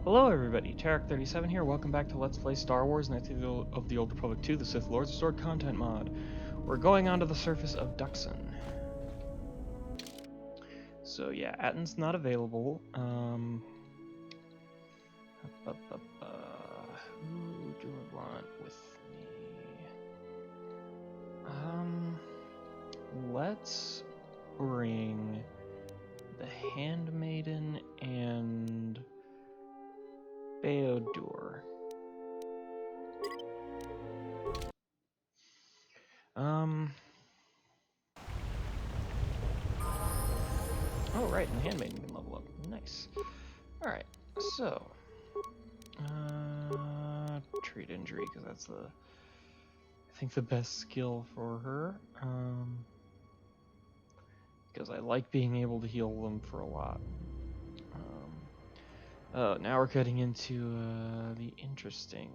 Hello everybody, Tarek37 here, welcome back to Let's Play Star Wars Knights of the Old Republic 2, the Sith Lords Restored Content mod. We're going onto the surface of Dxun. So yeah, Atton's not available. Who do I want with me? Let's bring the Handmaiden and Beodur. Oh right, and the Handmaiden can level up. Nice. Alright, so treat injury, because that's I think the best skill for her. Because I like being able to heal them for a lot. Oh, now we're getting into the interesting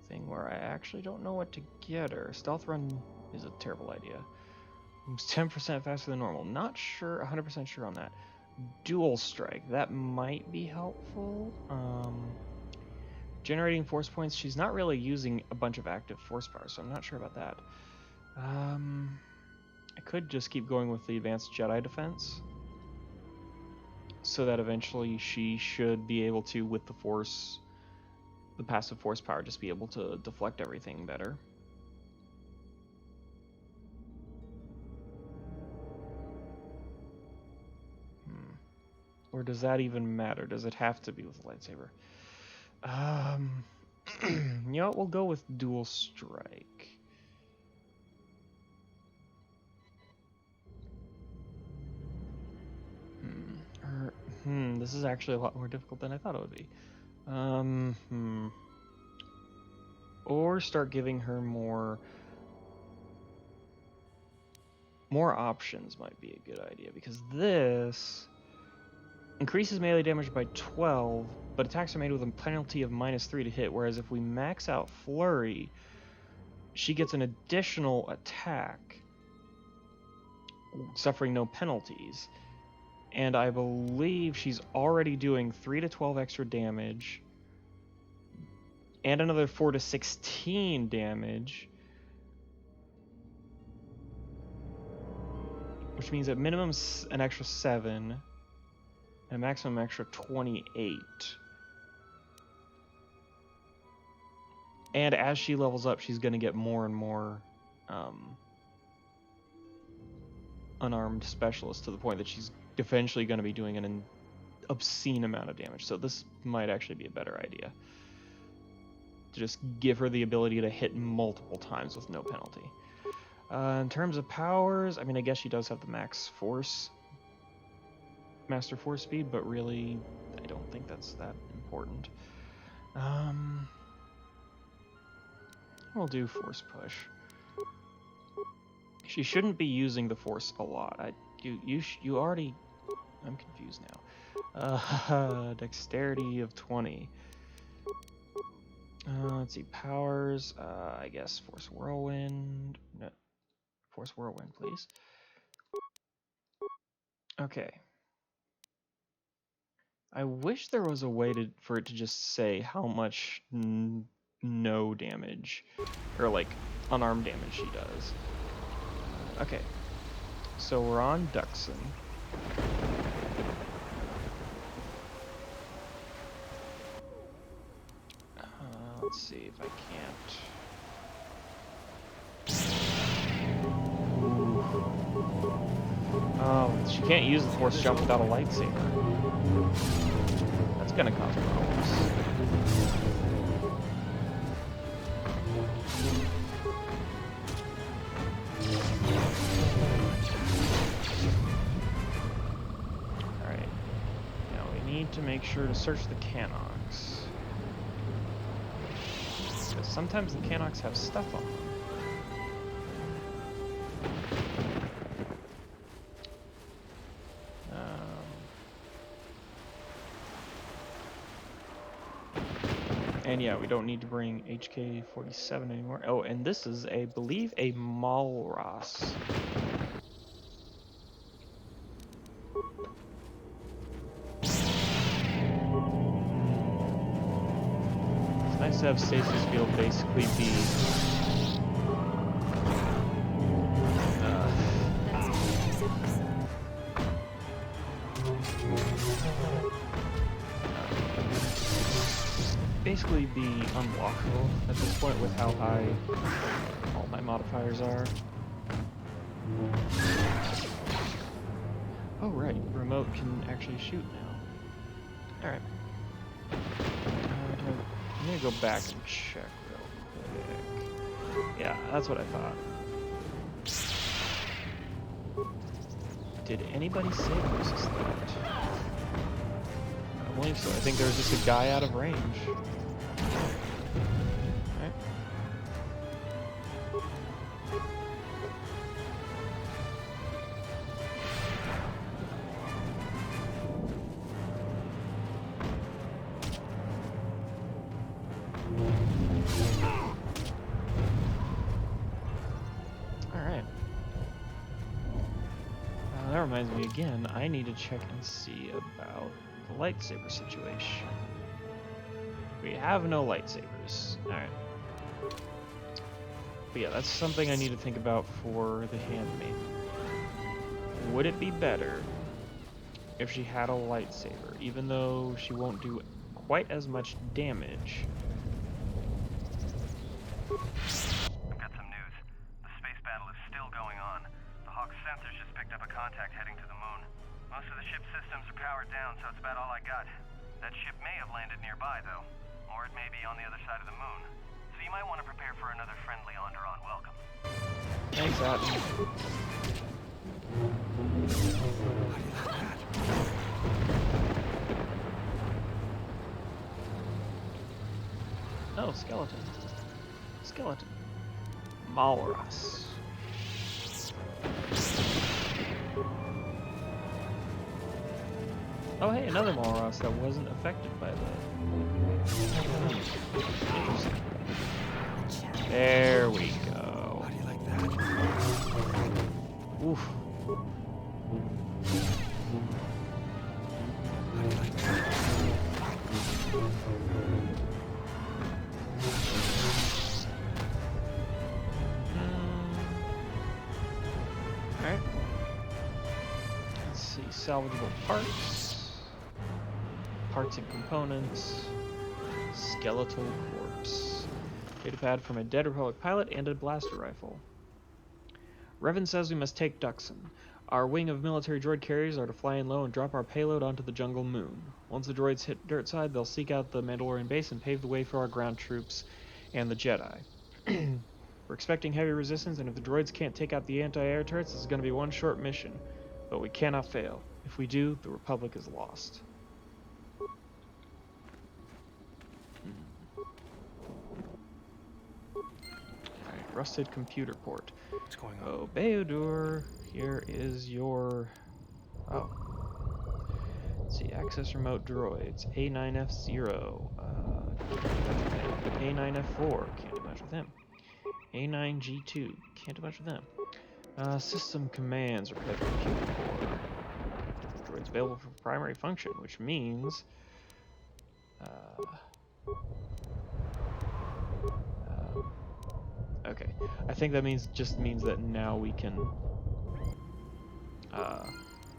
thing where I actually don't know what to get her. Stealth run is a terrible idea. It's 10% faster than normal. Not sure, 100% sure on that. Dual strike, that might be helpful. Generating force points, she's not really using a bunch of active force power, so I'm not sure about that. I could just keep going with the advanced Jedi defense, so that eventually she should be able to, with the force, the passive force power, just be able to deflect everything better. Or does that even matter? Does it have to be with a lightsaber? You know what? We'll go with dual strike. This is actually a lot more difficult than I thought it would be. Or start giving her more options might be a good idea, because this increases melee damage by 12, but attacks are made with a penalty of -3 to hit, whereas if we max out Flurry, she gets an additional attack, suffering no penalties. And I believe she's already doing 3 to 12 extra damage, and another 4 to 16 damage, which means at minimum an extra 7, and maximum extra 28. And as she levels up, she's going to get more and more unarmed specialists, to the point that she's eventually going to be doing an obscene amount of damage. So this might actually be a better idea, to just give her the ability to hit multiple times with no penalty. In terms of powers, I mean, I guess she does have the master force speed, but really, I don't think that's that important. We'll do force push. She shouldn't be using the force a lot. You already... I'm confused now. Dexterity of 20. Let's see, powers. I guess Force Whirlwind. No, Force Whirlwind, please. Okay. I wish there was a way for it to just say how much no damage, or like unarmed damage, she does. Okay. So we're on Dxun. Let's see if I can't. Oh, she can't use the force jump without a lightsaber. That's gonna cause problems. Alright. Now we need to make sure to search the Canox. Sometimes the Canox have stuff on them. And yeah, we don't need to bring HK-47 anymore. Oh, and this is, I believe, a Malros. nice to have stasis field basically be unblockable at this point with how high all my modifiers are. Oh right, remote can actually shoot now. Alright. I'm gonna go back and check real quick. Yeah, that's what I thought. Did anybody save versus that? I don't believe so. I think there was just a guy out of range. Alright. Alright. That reminds me again, I need to check and see about the lightsaber situation. We have no lightsabers. Alright. But yeah, that's something I need to think about for the handmaiden. Would it be better if she had a lightsaber, even though she won't do quite as much damage? I've got some news. The space battle is still going on. The Hawk's sensors just picked up a contact heading to the moon. Most of the ship's systems are powered down, so it's about all I got. That ship may have landed nearby, though. Or it may be on the other side of the moon. So you might want to prepare for another friendly Onderon welcome. Thanks, Atton. Oh, skeleton. Skeleton. Malras. Oh hey, another Malras that wasn't affected by the... Interesting. There we go. How do you like that? Oof. How do you like that? Alright. Let's see, salvageable parts. Parts and components. Skeletal corpse. Datapad from a dead Republic pilot and a blaster rifle. Revan says we must take Dxun. Our wing of military droid carriers are to fly in low and drop our payload onto the jungle moon. Once the droids hit dirt side, they'll seek out the Mandalorian base and pave the way for our ground troops and the Jedi. We're expecting heavy resistance, and if the droids can't take out the anti-air turrets, this is going to be one short mission. But we cannot fail. If we do, the Republic is lost. Alright, rusted computer port. What's going on? Oh, Beodur, here is your... Oh. Let's see, access remote droids. A9F0. A9F4, can't do much with him. A9G2, can't do much with them. System commands, repair the computer core. Droids available for primary function, which means... okay, I think that just means that now we can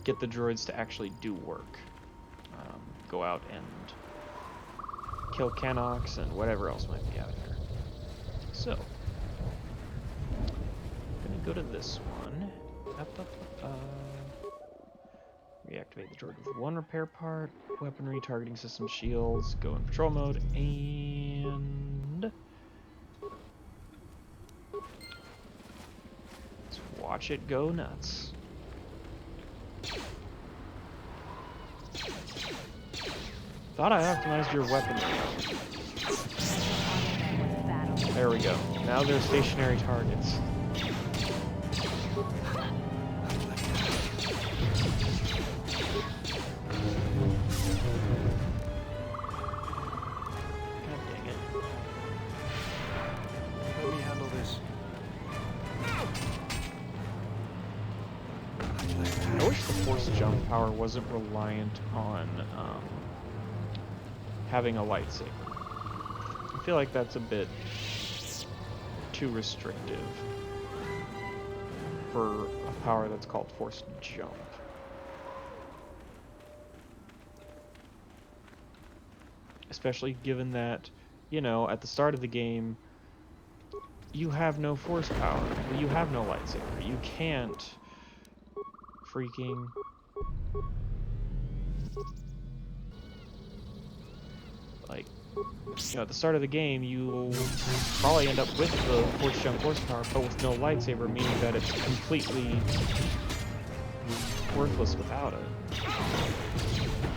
get the droids to actually do work. Go out and kill Canox and whatever else might be out here. So, I'm gonna go to this one. Reactivate the droid with one repair part, weaponry, targeting system, shields, go in patrol mode, and let's watch it go nuts. Thought I optimized your weaponry. There we go. Now they're stationary targets. God dang it. Let me handle this. I wish the force jump power wasn't reliant on having a lightsaber. I feel like that's a bit too restrictive for a power that's called Force Jump. Especially given that, you know, at the start of the game, you have no force power. You have no lightsaber. You can't freaking... Like, you know, at the start of the game, you'll probably end up with the Force Jump horsepower, but with no lightsaber, meaning that it's completely worthless without it.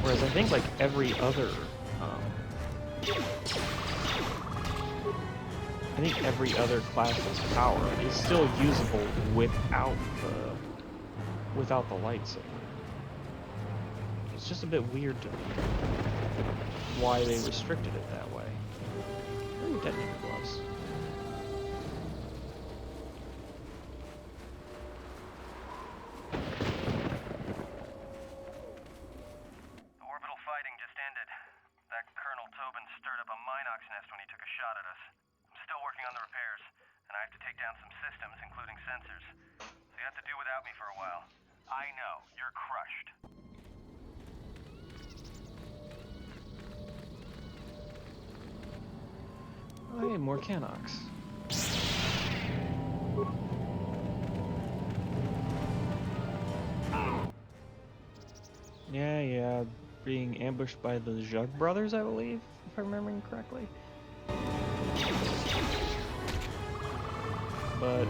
Whereas I think, like, every other... I think every other class's power is still usable without the lightsaber. It's just a bit weird to me why they restricted it that way. Ooh, detonator gloves. The orbital fighting just ended. That Colonel Tobin stirred up a Minox nest when he took a shot at us. I'm still working on the repairs, and I have to take down some systems, including sensors. So you have to do without me for a while. I know, you're crushed. Oh, hey, more Canox. Yeah, being ambushed by the Zhug brothers, I believe, if I'm remembering correctly. But...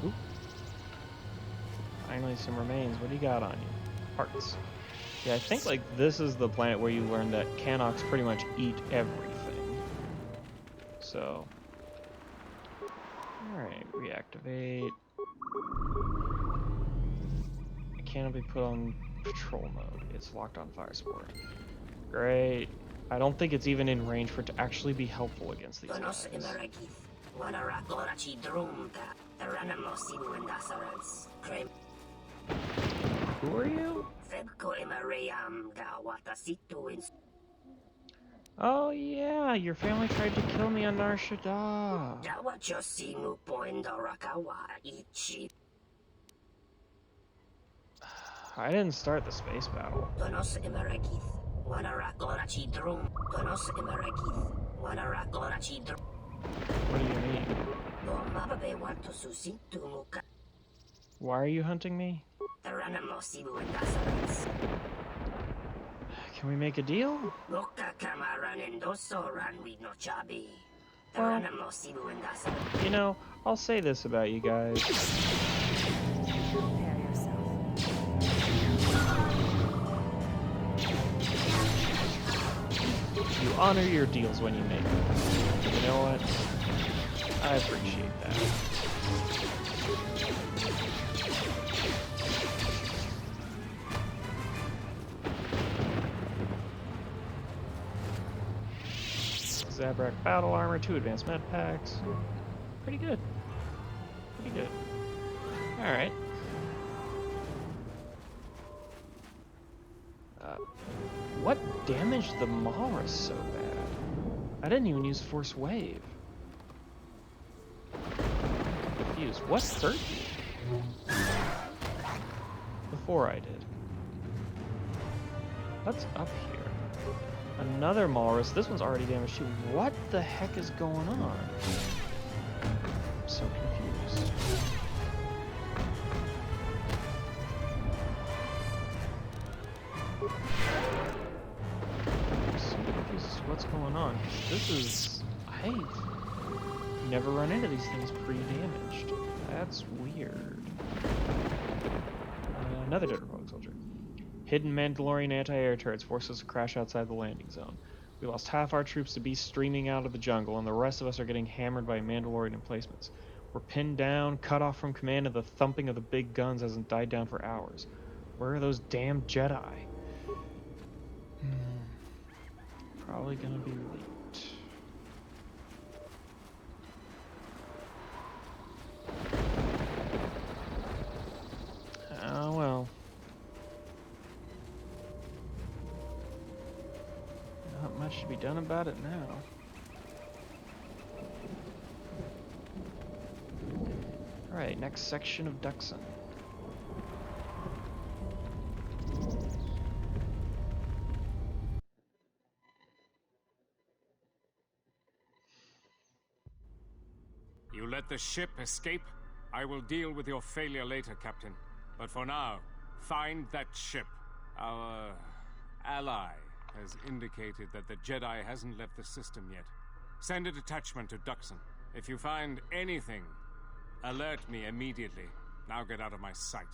Oop. Finally some remains. What do you got on you? Parts. Yeah, I think like this is the planet where you learn that Canox pretty much eat everything. So... Alright, reactivate. It cannot be put on patrol mode. It's locked on fire support. Great. I don't think it's even in range for it to actually be helpful against these guys. Who are you? Oh yeah, your family tried to kill me on Nar Shaddaa. I didn't start the space battle. What do you mean? Why are you hunting me? Can we make a deal? Well, you know, I'll say this about you guys. Prepare yourself. You honor your deals when you make them. You know what? I appreciate that. Zabrak battle armor, 2 advanced med packs. Pretty good. Pretty good. Alright. What damaged the Maurus so bad? I didn't even use Force Wave. I'm confused. What hurt you? Before I did. What's up here? Another Maurus. This one's already damaged too. What the heck is going on? I'm so confused. I'm so confused as to what's going on. This is... I've never run into these things pre-damaged. That's weird. Another dead Republic soldier. Hidden Mandalorian anti-air turrets forced us to crash outside the landing zone. We lost half our troops to beasts streaming out of the jungle, and the rest of us are getting hammered by Mandalorian emplacements. We're pinned down, cut off from command, and the thumping of the big guns hasn't died down for hours. Where are those damn Jedi? Probably gonna be late. should be done about it now. Alright, next section of Dxun. You let the ship escape? I will deal with your failure later, Captain. But for now, find that ship. Our ally has indicated that the Jedi hasn't left the system yet. Send a detachment to Dxun. If you find anything, alert me immediately. Now get out of my sight.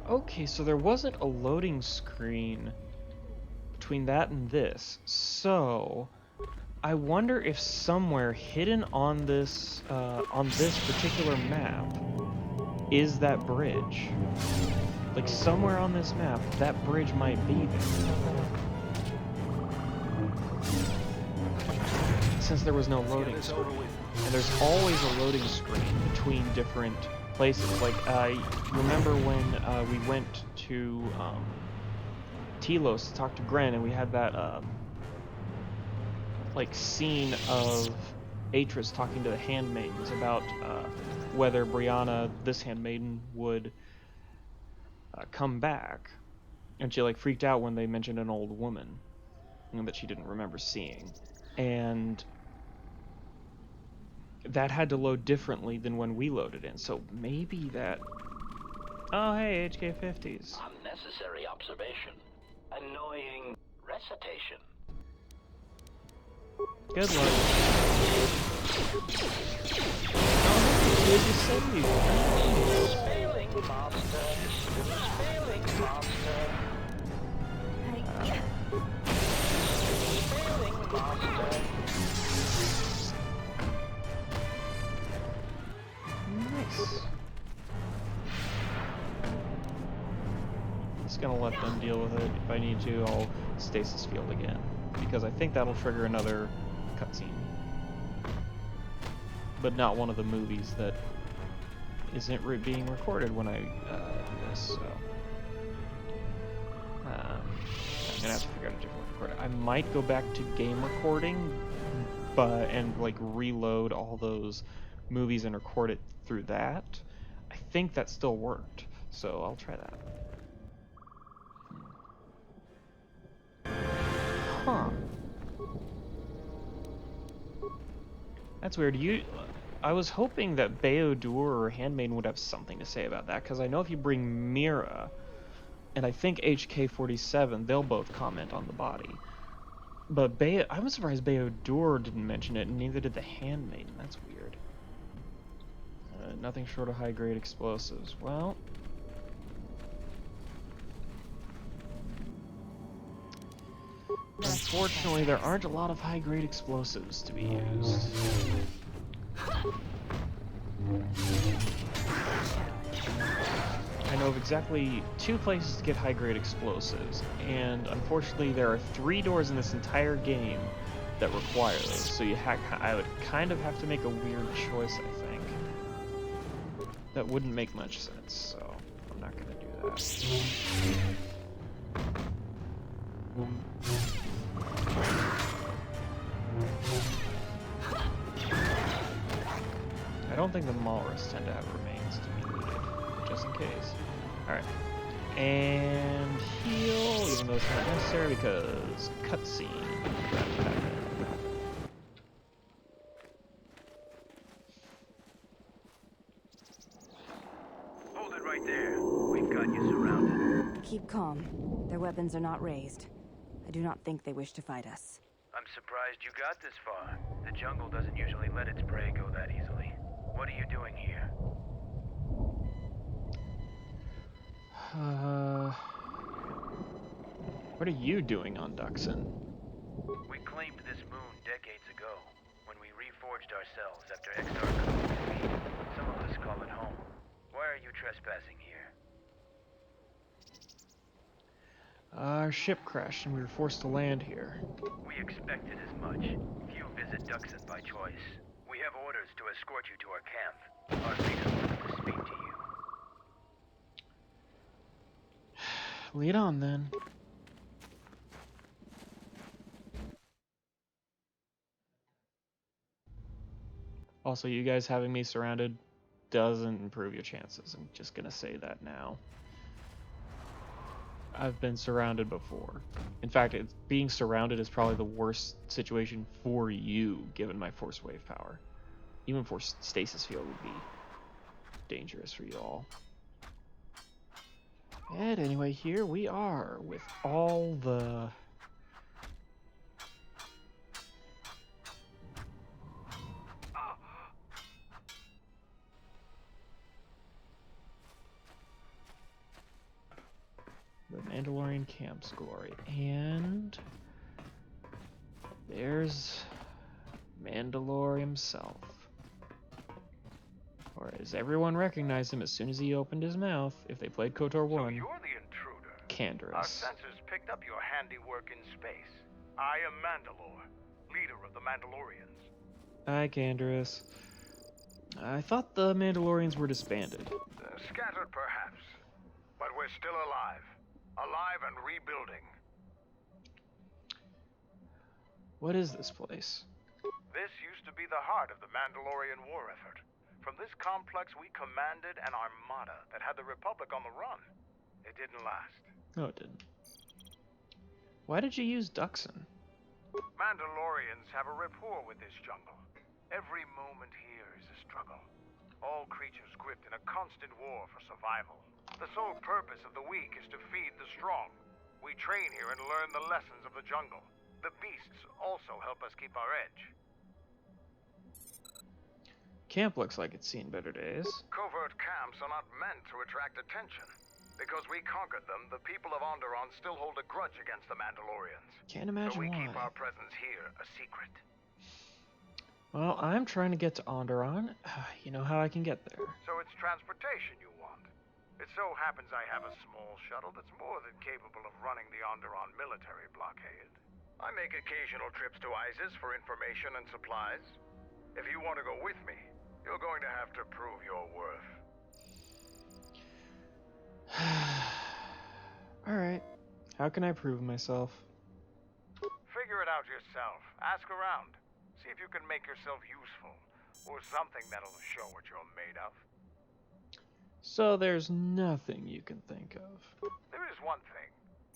Okay, so there wasn't a loading screen between that and this. So I wonder if somewhere hidden on this particular map is that bridge. Like somewhere on this map, that bridge might be there. Since there was no loading screen. And there's always a loading screen between different places. Like, remember when we went to Telos to talk to Gren, and we had that like scene of Atris talking to the handmaidens about whether Brianna, this handmaiden, would come back, and she like freaked out when they mentioned an old woman that she didn't remember seeing, and that had to load differently than when we loaded in. So maybe that. Oh hey, HK50s. Unnecessary observation. Annoying recitation. Good luck. Oh, did you save you? Failing master. Failing master. Failing master. Nice. Just gonna let them deal with it. If I need to, I'll stasis field again, because I think that'll trigger another cutscene. But not one of the movies that isn't being recorded when I do this, so... I'm gonna have to figure out a different recorder. I might go back to game recording, and like reload all those movies and record it through that. I think that still worked, so I'll try that. Huh. That's weird. I was hoping that Bayodur or Handmaiden would have something to say about that, because I know if you bring Mira, and I think HK47, they'll both comment on the body. But I was surprised Bayodur didn't mention it, and neither did the Handmaiden. That's weird. Nothing short of high-grade explosives. Well... unfortunately, there aren't a lot of high-grade explosives to be used. I know of exactly 2 places to get high-grade explosives, and unfortunately there are 3 doors in this entire game that require those, so I would kind of have to make a weird choice, I think. That wouldn't make much sense, so I'm not going to do that. I don't think the Malrus tend to have remains to be looted, but just in case. Alright. And heal, even though it's not necessary because cutscene. Hold it right there. We've got you surrounded. Keep calm. Their weapons are not raised. I do not think they wish to fight us. I'm surprised you got this far. The jungle doesn't usually let its prey go that easily. What are you doing here? What are you doing on Dxun? We claimed this moon decades ago, when we reforged ourselves after Exar Ku's defeat. Some of us call it home. Why are you trespassing here? Our ship crashed and we were forced to land here. We expected as much. Few visit Dxun by choice. We have orders to escort you to our camp. Our leader wants to speak to you. Lead on then. Also, you guys having me surrounded doesn't improve your chances. I'm just gonna say that now. I've been surrounded before. In fact, being surrounded is probably the worst situation for you, given my force wave power. Even force stasis field would be dangerous for you all. And anyway, here we are with all the... the Mandalorian camp's glory. And there's Mandalore himself. Or as everyone recognized him as soon as he opened his mouth, if they played KOTOR 1, So you're the intruder. Our Canderous. sensors picked up your handiwork in space. I am Mandalore, leader of the Mandalorians. Hi, Canderous. I thought the Mandalorians were disbanded. Scattered perhaps, but we're still alive. Alive and rebuilding. What is this place? This used to be the heart of the Mandalorian war effort. From this complex we commanded an armada that had the Republic on the run. It didn't last. No, it didn't. Why did you use Dxun? Mandalorians have a rapport with this jungle. Every moment here is a struggle. All creatures gripped in a constant war for survival. The sole purpose of the weak is to feed the strong. We train here and learn the lessons of the jungle. The beasts also help us keep our edge. Camp looks like it's seen better days. Covert camps are not meant to attract attention. Because we conquered them, the people of Onderon still hold a grudge against the Mandalorians. Can't imagine So we why. keep our presence here a secret. Well, I'm trying to get to Onderon. You know how I can get there. So it's transportation you want. It so happens I have a small shuttle that's more than capable of running the Onderon military blockade. I make occasional trips to ISIS for information and supplies. If you want to go with me, you're going to have to prove your worth. Alright. How can I prove myself? Figure it out yourself. Ask around. See if you can make yourself useful. Or something that'll show what you're made of. So there's nothing you can think of. There is one thing.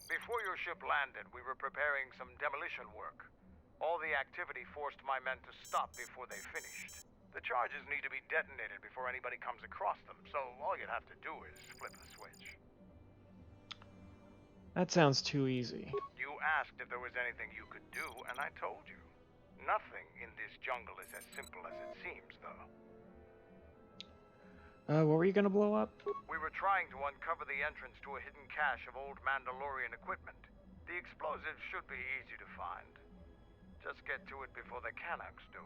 Before your ship landed, we were preparing some demolition work. All the activity forced my men to stop before they finished. The charges need to be detonated before anybody comes across them, so all you'd have to do is flip the switch. That sounds too easy. You asked if there was anything you could do, and I told you. Nothing in this jungle is as simple as it seems, though. What were you gonna blow up? We were trying to uncover the entrance to a hidden cache of old Mandalorian equipment. The explosives should be easy to find. Just get to it before the Canucks do.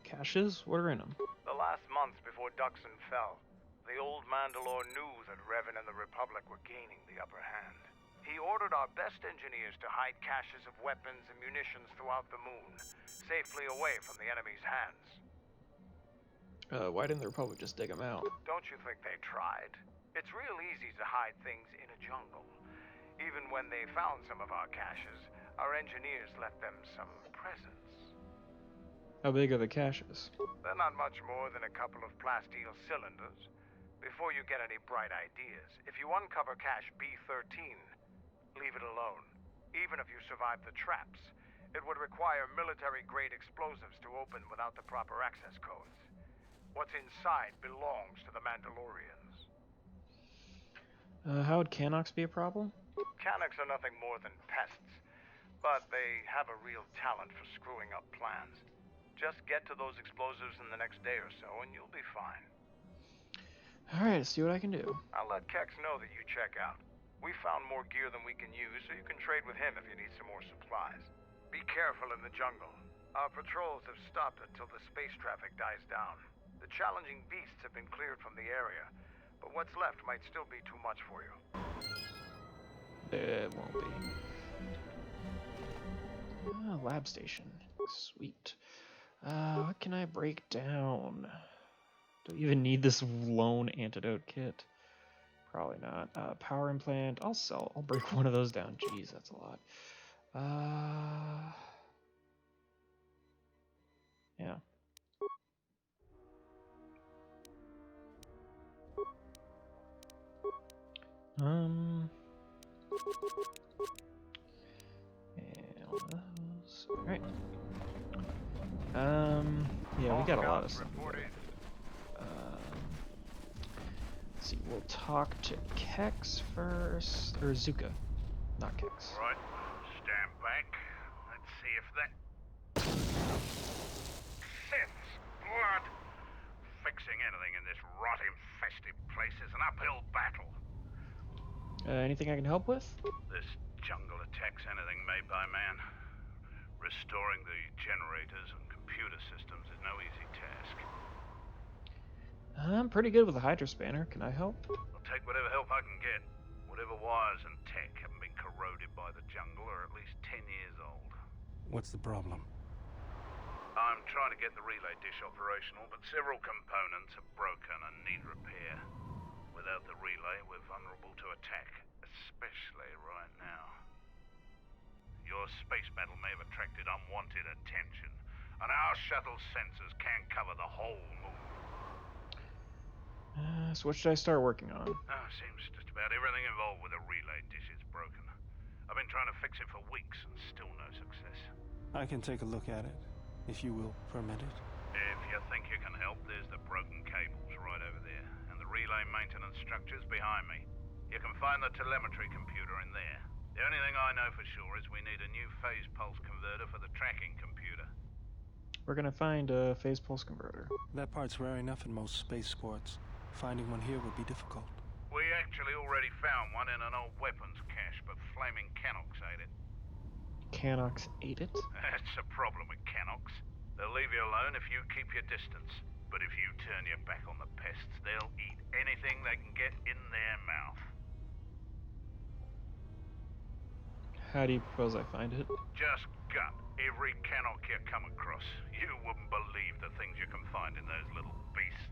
Caches? What are in them? The last month before Dxun fell, the old Mandalore knew that Revan and the Republic were gaining the upper hand. He ordered our best engineers to hide caches of weapons and munitions throughout the moon, safely away from the enemy's hands. Why didn't the Republic just dig them out? Don't you think they tried? It's real easy to hide things in a jungle. Even when they found some of our caches, our engineers left them some presents. How big are the caches? They're not much more than a couple of plasteel cylinders. Before you get any bright ideas, if you uncover cache B13, leave it alone. Even if you survive the traps, it would require military-grade explosives to open without the proper access codes. What's inside belongs to the Mandalorians. How would Canox be a problem? Canucks are nothing more than pests, but they have a real talent for screwing up plans. Just get to those explosives in the next day or so, and you'll be fine. Alright, let's see what I can do. I'll let Kex know that you check out. We found more gear than we can use, so you can trade with him if you need some more supplies. Be careful in the jungle. Our patrols have stopped until the space traffic dies down. The challenging beasts have been cleared from the area, but what's left might still be too much for you. It won't be. Lab station. Sweet. What can I break down? Don't even need this lone antidote kit. Probably not. Power implant. I'll sell. I'll break one of those down. Jeez, that's a lot. Yeah. And one of those. All right. Yeah, we got a lot of stuff. Let's see. We'll talk to Kex first, or Zuka, not Kex. Right, stand back. Let's see if that... Sith's blood! Fixing anything in this rot-infested place is an uphill battle. Anything I can help with? This jungle attacks anything made by man. Restoring the generators and computer systems is no easy task. I'm pretty good with a Hydra spanner. Can I help? I'll take whatever help I can get. Whatever wires and tech haven't been corroded by the jungle are at least 10 years old. What's the problem? I'm trying to get the relay dish operational, but several components are broken and need repair. Without the relay, we're vulnerable to attack, especially right now. Your space battle may have attracted unwanted attention, and our shuttle sensors can't cover the whole moon. So what should I start working on? Seems just about everything involved with a relay dish is broken. I've been trying to fix it for weeks and still no success. I can take a look at it, if you will permit it. If you think you can help, there's the broken cables right over there, and the relay maintenance structures behind me. You can find the telemetry computer in there. The only thing I know for sure is we need a new phase pulse converter for the tracking computer. We're gonna find a phase pulse converter. That part's rare enough in most spaceports. Finding one here would be difficult. We actually already found one in an old weapons cache, but flaming Canox ate it. Canox ate it? That's a problem with Canox. They'll leave you alone if you keep your distance. But if you turn your back on the pests, they'll eat anything they can get in their mouth. How do you propose I find it? Just gut every Canox you come across. You wouldn't believe the things you can find in those little beasts.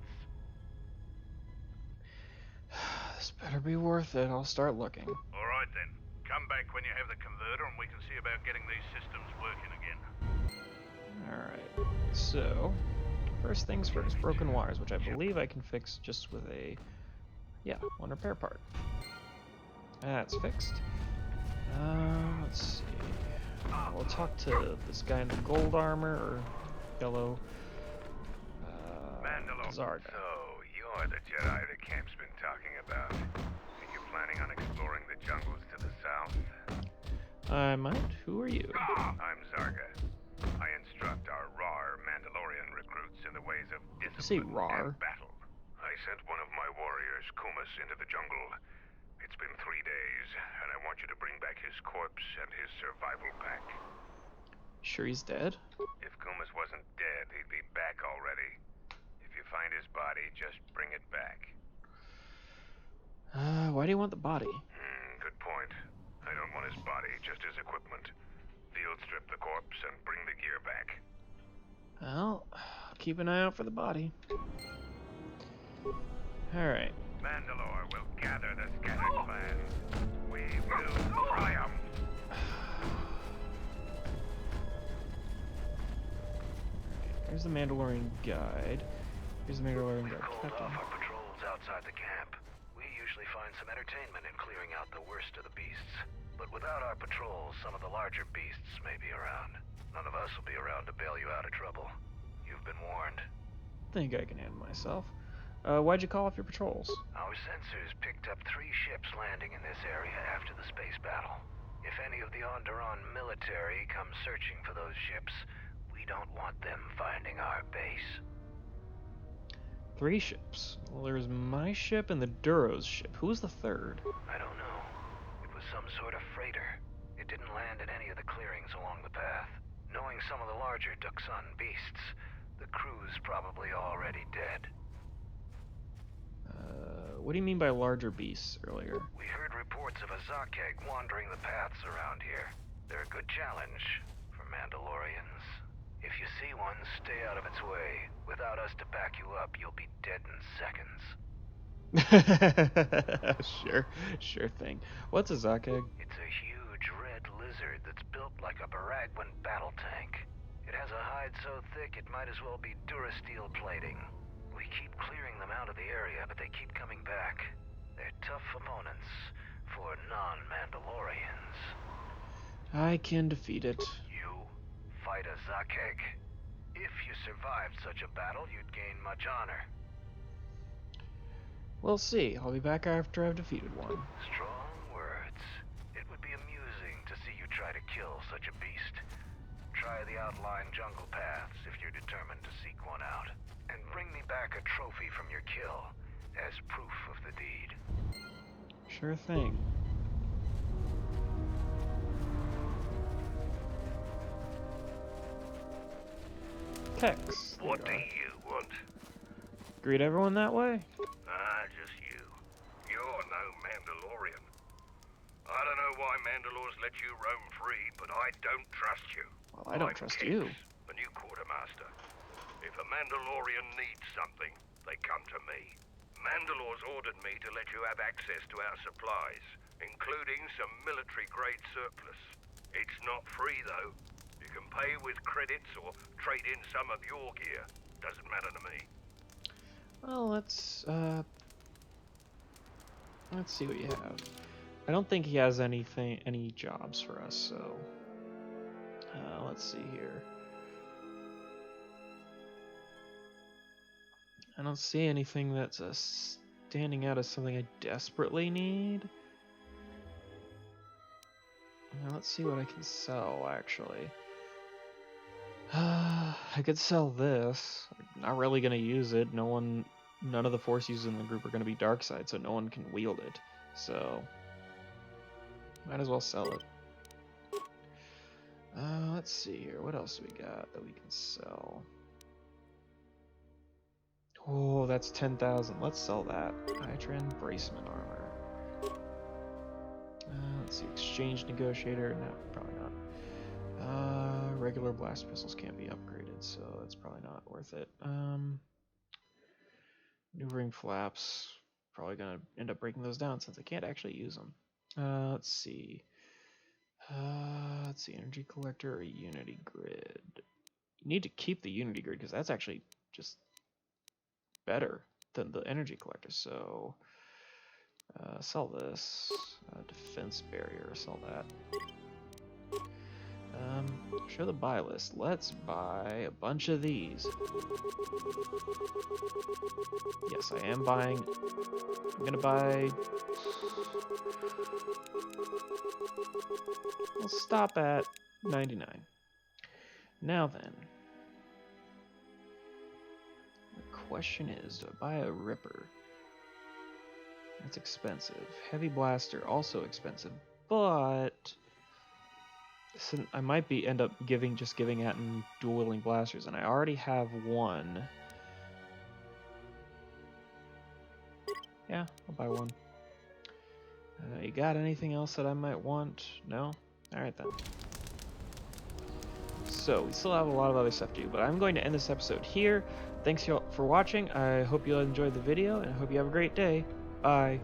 This better be worth it. I'll start looking. Alright then. Come back when you have the converter and we can see about getting these systems working again. Alright. So, first things first. Broken wires, which I believe I can fix just with a... Yeah, one repair part. That's fixed. Let's see. We'll talk to this guy in the gold armor, or yellow. Mandalore. Zarga. So, you're the Jedi the camp's been talking about. Are you planning on exploring the jungles to the south? I might. Who are you? I'm Zarga. I instruct our RAR Mandalorian recruits in the ways of You say discipline RAR? and battle. I sent one of my warriors, Kumas, into the jungle. It's been 3 days, and I want you to bring back his corpse and his survival pack. Sure he's dead? If Kumas wasn't dead, he'd be back already. If you find his body, just bring it back. Why do you want the body? Good point. I don't want his body, just his equipment. Field strip the corpse and bring the gear back. Well, I'll keep an eye out for the body. Alright. Mandalore will gather the scattered clan. We will triumph. Here's the Mandalorian guide. Here's the Mandalorian guide. Called Captain. off our patrols outside the camp. We usually find some entertainment in clearing out the worst of the beasts. But without our patrols, some of the larger beasts may be around. None of us will be around to bail you out of trouble. You've been warned. Think I can handle myself. Why'd you call off your patrols? Our sensors picked up 3 ships landing in this area after the space battle. If any of the Onderon military come searching for those ships, we don't want them finding our base. 3 ships. Well, there's my ship and the Duro's ship. Who was the third? I don't know. It was some sort of freighter. It didn't land in any of the clearings along the path. Knowing some of the larger Dxun beasts, the crew's probably already dead. What do you mean by larger beasts earlier? We heard reports of a Zarkeg wandering the paths around here. They're a good challenge for Mandalorians. If you see one, stay out of its way. Without us to back you up, you'll be dead in seconds. Sure thing. What's a Zakeg? It's a huge red lizard that's built like a Baragwin battle tank. It has a hide so thick it might as well be Durasteel plating. We keep clearing them out of the area, but they keep coming back. They're tough opponents for non-Mandalorians. I can defeat it. You fight a Zakeg? If you survived such a battle, you'd gain much honor. We'll see. I'll be back after I've defeated one. Strong words. It would be amusing to see you try to kill such a beast. Try the outlying jungle paths if you're determined to seek one out. And bring me back a trophy from your kill as proof of the deed. Sure thing. Kex. What do you want? Greet everyone that way? Just you. You're no Mandalorian. I don't know why Mandalore's let you roam free, but I don't trust you. Well, I don't I'm trust Kex, you. the new quartermaster. If a Mandalorian needs something, they come to me. Mandalore's ordered me to let you have access to our supplies, including some military-grade surplus. It's not free, though. You can pay with credits or trade in some of your gear. Doesn't matter to me. Well, let's see what you have. I don't think he has any jobs for us, so let's see here. I don't see anything that's standing out as something I desperately need. Now, let's see what I can sell, actually. I could sell this. I'm not really gonna use it. None of the Force users in the group are gonna be dark side, so no one can wield it. So might as well sell it. Let's see here. What else do we got that we can sell? Oh, that's 10,000. Let's sell that. Itran bracement armor. Let's see. Exchange negotiator. No, probably not. Regular blast pistols can't be upgraded, so that's probably not worth it. Maneuvering flaps. Probably gonna end up breaking those down since I can't actually use them. Let's see. Energy collector or unity grid. You need to keep the unity grid because that's actually just better than the energy collector. So sell this. Defense barrier. Sell that. Show the buy list. Let's buy a bunch of these. Yes, I am buying. I'm gonna buy. We'll stop at 99. Now then, the question is, do I buy a Ripper? That's expensive. Heavy blaster, also expensive, but I might end up giving at dual wielding blasters, and I already have one. Yeah, I'll buy one. You got anything else that I might want? No? Alright then. So, we still have a lot of other stuff to do, but I'm going to end this episode here. Thanks y'all for watching. I hope you enjoyed the video, and I hope you have a great day. Bye.